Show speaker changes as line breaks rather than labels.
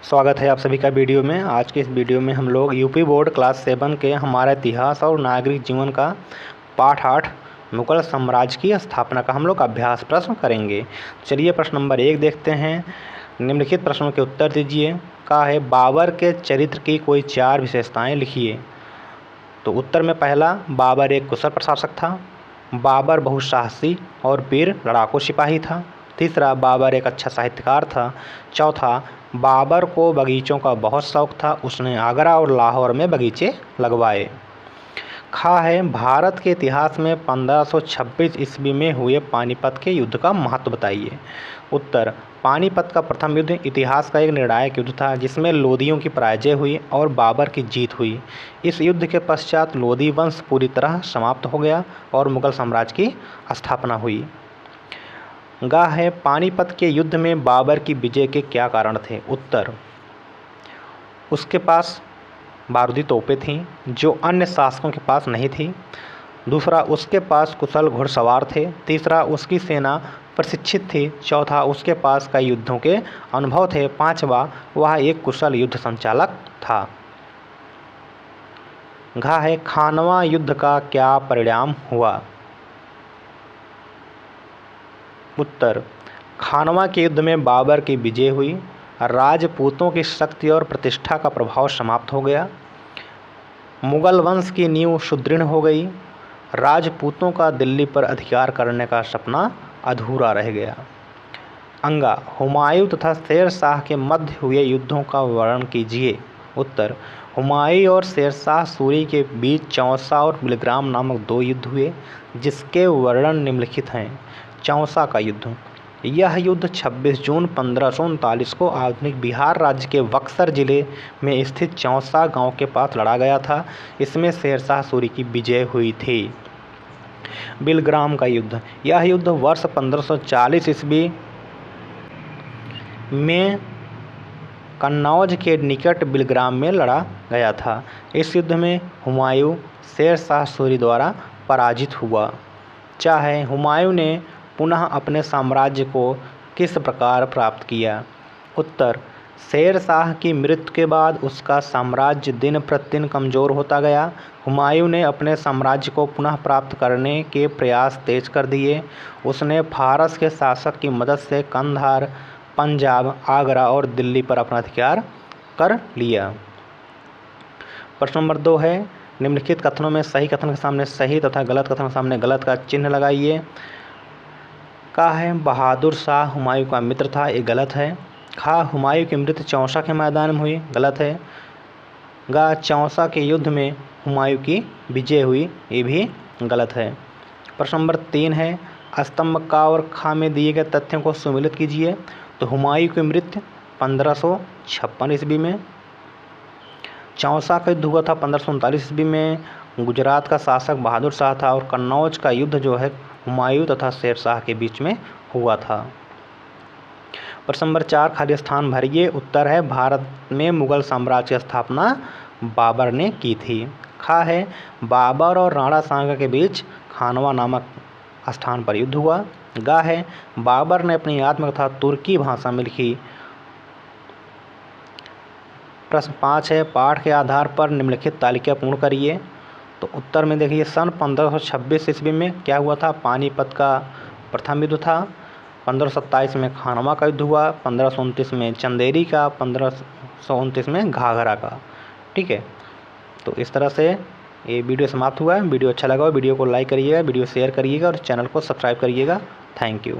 स्वागत है आप सभी का वीडियो में। आज के इस वीडियो में हम लोग यूपी बोर्ड क्लास 7 के हमारा इतिहास और नागरिक जीवन का पाठ 8 मुगल साम्राज्य की स्थापना का हम लोग अभ्यास प्रश्न करेंगे। चलिए प्रश्न नंबर 1 देखते हैं। निम्नलिखित प्रश्नों के उत्तर दीजिए। का है बाबर के चरित्र की कोई 4 विशेषताएं लिखिए। तो उत्तर में पहला, बाबर एक कुशल प्रशासक था। बाबर बहुत साहसी और वीर लड़ाकू सिपाही था। तीसरा, बाबर एक अच्छा साहित्यकार था। चौथा, बाबर को बगीचों का बहुत शौक था। उसने आगरा और लाहौर में बगीचे लगवाए। खा है भारत के इतिहास में 1526 ईस्वी में हुए पानीपत के युद्ध का महत्व बताइए। उत्तर, पानीपत का प्रथम युद्ध इतिहास का एक निर्णायक युद्ध था जिसमें लोदियों की पराजय हुई और बाबर की जीत हुई। इस युद्ध के पश्चात लोदी वंश पूरी तरह समाप्त हो गया और मुगल साम्राज्य की स्थापना हुई। गा है पानीपत के युद्ध में बाबर की विजय के क्या कारण थे। उत्तर, उसके पास बारूदी तोपें थीं जो अन्य शासकों के पास नहीं थी। दूसरा, उसके पास कुशल घुड़सवार थे। तीसरा, उसकी सेना प्रशिक्षित थी। चौथा, उसके पास कई युद्धों के अनुभव थे। पांचवा, वह एक कुशल युद्ध संचालक था। घा है खानवा युद्ध का क्या परिणाम हुआ। उत्तर, खानवा के युद्ध में बाबर की विजय हुई। राजपूतों की शक्ति और प्रतिष्ठा का प्रभाव समाप्त हो गया। मुगल वंश की नींव सुदृढ़ हो गई। राजपूतों का दिल्ली पर अधिकार करने का सपना अधूरा रह गया। अंगा, हुमायूं तथा शेर शाह के मध्य हुए युद्धों का वर्णन कीजिए। उत्तर, हुमायूं और शेर शाह सूरी के बीच चौसा और बिलग्राम नामक 2 युद्ध हुए जिसके वर्णन निम्नलिखित हैं। चौसा का युद्ध, यह युद्ध 26 जून 1539 को आधुनिक बिहार राज्य के बक्सर जिले में स्थित चौसा गांव के पास लड़ा गया था। इसमें शेर शाह सूरी की विजय हुई थी। बिलग्राम का युद्ध, यह युद्ध वर्ष 1540 ईस्वी में कन्नौज के निकट बिलग्राम में लड़ा गया था। इस युद्ध में हुमायूं शेर शाह सूरी द्वारा पराजित हुआ। चाहे हुमायूं ने पुनः अपने साम्राज्य को किस प्रकार प्राप्त किया। उत्तर, शेर शाह की मृत्यु के बाद उसका साम्राज्य दिन प्रतिदिन कमज़ोर होता गया। हुमायूं ने अपने साम्राज्य को पुनः प्राप्त करने के प्रयास तेज कर दिए। उसने फारस के शासक की मदद से कंधार, पंजाब, आगरा और दिल्ली पर अपना अधिकार कर लिया। प्रश्न नंबर 2 है। निम्नलिखित कथनों में सही कथन के सामने सही तथा गलत कथन के सामने गलत का चिन्ह लगाइए। का है बहादुर शाह हुमायूं का मित्र था, ये गलत है। खा, हुमायूं की मृत्यु चौसा के मैदान में हुई, गलत है। गा, चौसा के युद्ध में हुमायूं की विजय हुई, ये भी गलत है। प्रश्न नंबर 3 है। स्तंभ का और खा में दिए गए तथ्यों को सम्मिलित कीजिए। तो हुमायूं की मृत्यु 1556 ईस्वी में। चौसा का युद्ध हुआ था 1539 ईस्वी में। गुजरात का शासक बहादुर शाह था और कन्नौज का युद्ध जो है हुमायूं तथा शेर शाह के बीच में हुआ था। प्रश्न नंबर 4 खाली स्थान भरिए। उत्तर है भारत में मुगल साम्राज्य की स्थापना बाबर ने की थी। खा है बाबर और राणा सांगा के बीच खानवा नामक स्थान पर युद्ध हुआ। गा है बाबर ने अपनी आत्मकथा तुर्की भाषा में लिखी। प्रश्न 5 है। पाठ के आधार पर निम्नलिखित तालिका पूर्ण करिए। तो उत्तर में देखिए, सन 1526 ईस्वी में क्या हुआ था, पानीपत का प्रथम युद्ध था। 1527 में खानवा का युद्ध हुआ। 1529 में चंदेरी का। 1529 में घाघरा का। ठीक है, तो इस तरह से ये वीडियो समाप्त हुआ है। वीडियो अच्छा लगा हो वीडियो को लाइक करिएगा, वीडियो शेयर करिएगा और चैनल को सब्सक्राइब करिएगा। Thank you.